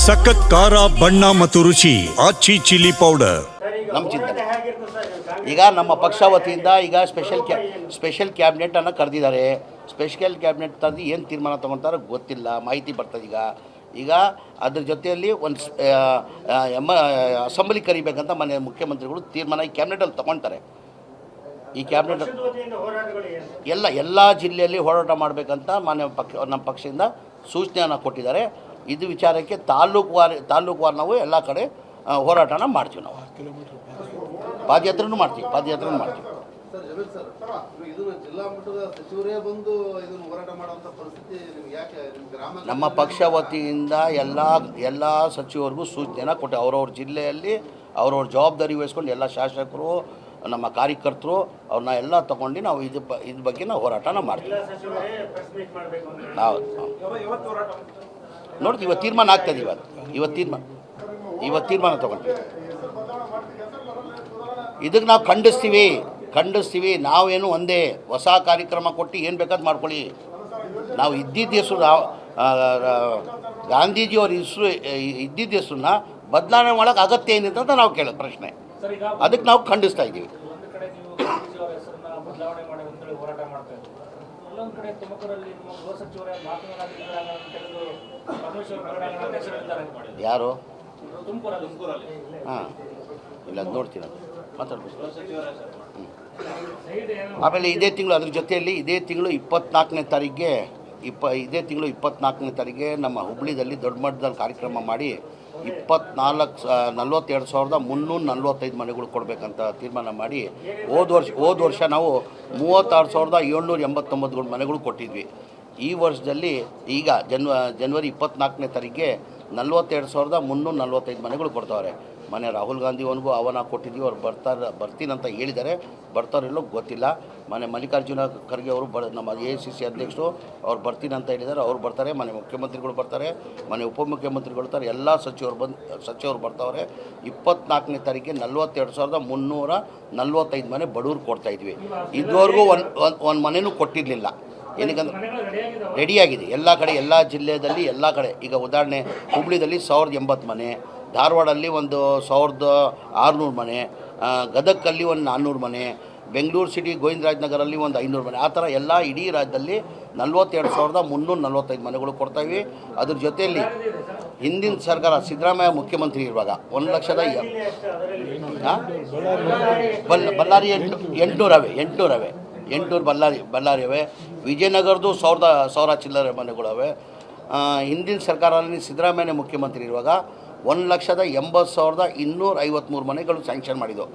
ಸಖತ್ ಖಾರ ಬಣ್ಣ ಮತ್ತು ರುಚಿ ಆಚಿ ಚಿಲ್ಲಿ ಪೌಡರ್. ನಮ್ಮ ಚಿಂತನೆ ಈಗ ನಮ್ಮ ಪಕ್ಷ ವತಿಯಿಂದ ಈಗ ಸ್ಪೆಷಲ್ ಕ್ಯಾಬಿನೆಟನ್ನು ಕರೆದಿದ್ದಾರೆ. ಸ್ಪೆಷಲ್ ಕ್ಯಾಬಿನೆಟ್ ತಂದು ಏನು ತೀರ್ಮಾನ ತೊಗೊಳ್ತಾರೋ ಗೊತ್ತಿಲ್ಲ, ಮಾಹಿತಿ ಬರ್ತದೆ. ಈಗ ಅದ್ರ ಜೊತೆಯಲ್ಲಿ ಒಂದು ಅಸೆಂಬ್ಲಿ ಕರಿಬೇಕಂತ ಮನೆ ಮುಖ್ಯಮಂತ್ರಿಗಳು ತೀರ್ಮಾನ ಈ ಕ್ಯಾಬಿನೆಟಲ್ಲಿ ತೊಗೊಳ್ತಾರೆ. ಈ ಕ್ಯಾಬಿನೆಟ್ ಎಲ್ಲ ಜಿಲ್ಲೆಯಲ್ಲಿ ಹೋರಾಟ ಮಾಡಬೇಕಂತ ನಮ್ಮ ಪಕ್ಷದಿಂದ ಸೂಚನೆಯನ್ನು ಕೊಟ್ಟಿದ್ದಾರೆ. ಇದು ವಿಚಾರಕ್ಕೆ ತಾಲೂಕುವಾರು ನಾವು ಎಲ್ಲ ಕಡೆ ಹೋರಾಟನ ಮಾಡ್ತೀವಿ. ನಾವು ಪಾದಯಾತ್ರೆನೂ ಮಾಡ್ತೀವಿ. ನಮ್ಮ ಪಕ್ಷ ವತಿಯಿಂದ ಎಲ್ಲ ಸಚಿವರಿಗೂ ಸೂಚನೆಯನ್ನು ಕೊಟ್ಟು ಅವ್ರವ್ರ ಜಿಲ್ಲೆಯಲ್ಲಿ ಅವ್ರವ್ರ ಜವಾಬ್ದಾರಿ ವಹಿಸ್ಕೊಂಡು ಎಲ್ಲ ಶಾಸಕರು, ನಮ್ಮ ಕಾರ್ಯಕರ್ತರು ಅವ್ರನ್ನ ಎಲ್ಲ ತೊಗೊಂಡು ನಾವು ಇದ್ರ ಬಗ್ಗೆ ನಾವು ಹೋರಾಟನ ಮಾಡ್ತೀವಿ. ನಾವು ನೋಡ್ತೀವಿ. ಇವತ್ತು ತೀರ್ಮಾನ ಆಗ್ತದೆ. ಇವತ್ತು ತೀರ್ಮಾನ ತೊಗೊಂಡ್ವಿ. ಇದಕ್ಕೆ ನಾವು ಖಂಡಿಸ್ತೀವಿ. ನಾವೇನು ಒಂದೇ ಹೊಸ ಕಾರ್ಯಕ್ರಮ ಕೊಟ್ಟು ಏನು ಬೇಕಾದ್ ಮಾಡ್ಕೊಳ್ಳಿ. ನಾವು ಇದ್ದಿದ್ದ ಹೆಸರು ಗಾಂಧೀಜಿಯವ್ರ ಹೆಸರು ಇದ್ದಿದ್ದ ಹೆಸರನ್ನ ಬದಲಾವಣೆ ಮಾಡೋಕ್ಕೆ ಅಗತ್ಯ ಏನಿದೆ ಅಂತ ನಾವು ಕೇಳೋ ಪ್ರಶ್ನೆ. ಅದಕ್ಕೆ ನಾವು ಖಂಡಿಸ್ತಾ ಇದ್ದೀವಿ. ಯಾರು? ಹಾಂ, ಇಲ್ಲ ಅದು ನೋಡ್ತೀನಿ, ಅದು ಮಾತಾಡ್ಬೇಕು. ಆಮೇಲೆ ಇದೇ ತಿಂಗಳು 24ನೇ ತಾರೀಕಿಗೆ ನಮ್ಮ ಹುಬ್ಳಿದಲ್ಲಿ ದೊಡ್ಡ ಮಟ್ಟದಲ್ಲಿ ಕಾರ್ಯಕ್ರಮ ಮಾಡಿ 42,345 ಮನೆಗಳು ಕೊಡಬೇಕಂತ ತೀರ್ಮಾನ ಮಾಡಿ ಹೋದ ವರ್ಷ ನಾವು 36,789 ಮನೆಗಳು ಕೊಟ್ಟಿದ್ವಿ. ಈ ವರ್ಷದಲ್ಲಿ ಈಗ ಜನವರಿ 24ನೇ ತಾರೀಕಿಗೆ 42,345 ಮನೆಗಳು ಕೊಡ್ತಾವ್ರೆ. ಮನೆ ರಾಹುಲ್ ಗಾಂಧಿವನಿಗೂ ಅವನ ಕೊಟ್ಟಿದ್ದೀವಿ. ಅವ್ರು ಬರ್ತೀನಂತ ಹೇಳಿದ್ದಾರೆ. ಬರ್ತಾರಿಲ್ಲೋ ಗೊತ್ತಿಲ್ಲ. ಮನೆ ಮಲ್ಲಿಕಾರ್ಜುನ ಖರ್ಗೆ ಅವರು ನಮ್ಮ AICC ಅಧ್ಯಕ್ಷರು ಅವ್ರು ಬರ್ತೀನಂತ ಹೇಳಿದ್ದಾರೆ. ಅವ್ರು ಬರ್ತಾರೆ. ಮನೆ ಮುಖ್ಯಮಂತ್ರಿಗಳು ಬರ್ತಾರೆ. ಮನೆ ಉಪಮುಖ್ಯಮಂತ್ರಿಗಳು ಬರ್ತಾರೆ. ಎಲ್ಲ ಸಚಿವರು ಬರ್ತಾವ್ರೆ. 24ನೇ ತಾರೀಕಿಗೆ 42,345 ಮನೆ ಬಡವ್ರು ಕೊಡ್ತಾಯಿದ್ವಿ. ಇದುವರೆಗೂ ಒಂದು ಮನೆಯೂ ಕೊಟ್ಟಿರಲಿಲ್ಲ. ಏನಕ್ಕಂದ್ರೆ ರೆಡಿಯಾಗಿದೆ ಎಲ್ಲ ಕಡೆ, ಎಲ್ಲ ಜಿಲ್ಲೆಯಲ್ಲಿ ಎಲ್ಲ ಕಡೆ. ಈಗ ಉದಾಹರಣೆ ಹುಬ್ಳಿದಲ್ಲಿ 1,080 ಮನೆ, ಧಾರವಾಡಲ್ಲಿ ಒಂದು 1,600 ಮನೆ, ಗದಗಲ್ಲಿ ಒಂದು 400 ಮನೆ, ಬೆಂಗಳೂರು ಸಿಟಿ ಗೋವಿಂದರಾಜನಗರಲ್ಲಿ ಒಂದು 500 ಮನೆ. ಆ ಥರ ಎಲ್ಲ ಇಡೀ ರಾಜ್ಯದಲ್ಲಿ 42,345 ಮನೆಗಳು ಕೊಡ್ತಾಯಿವಿ. ಅದ್ರ ಜೊತೆಯಲ್ಲಿ ಹಿಂದಿನ ಸರ್ಕಾರ ಸಿದ್ದರಾಮಯ್ಯ ಮುಖ್ಯಮಂತ್ರಿ ಇರುವಾಗ 1,00,000 ಬಳ್ಳಾರಿ 800 ಬಳ್ಳಾರಿ ಅವೆ. ವಿಜಯನಗರದ್ದು 1,000 ಚಿಲ್ಲರೆ ಮನೆಗಳವೆ. ಹಿಂದಿನ ಸರ್ಕಾರದಲ್ಲಿ ಸಿದ್ದರಾಮಯ್ಯ ಮುಖ್ಯಮಂತ್ರಿ ಇರುವಾಗ 1,80,253 ಮನೆಗಳು ಸ್ಯಾಂಕ್ಷನ್ ಮಾಡಿದ್ದು.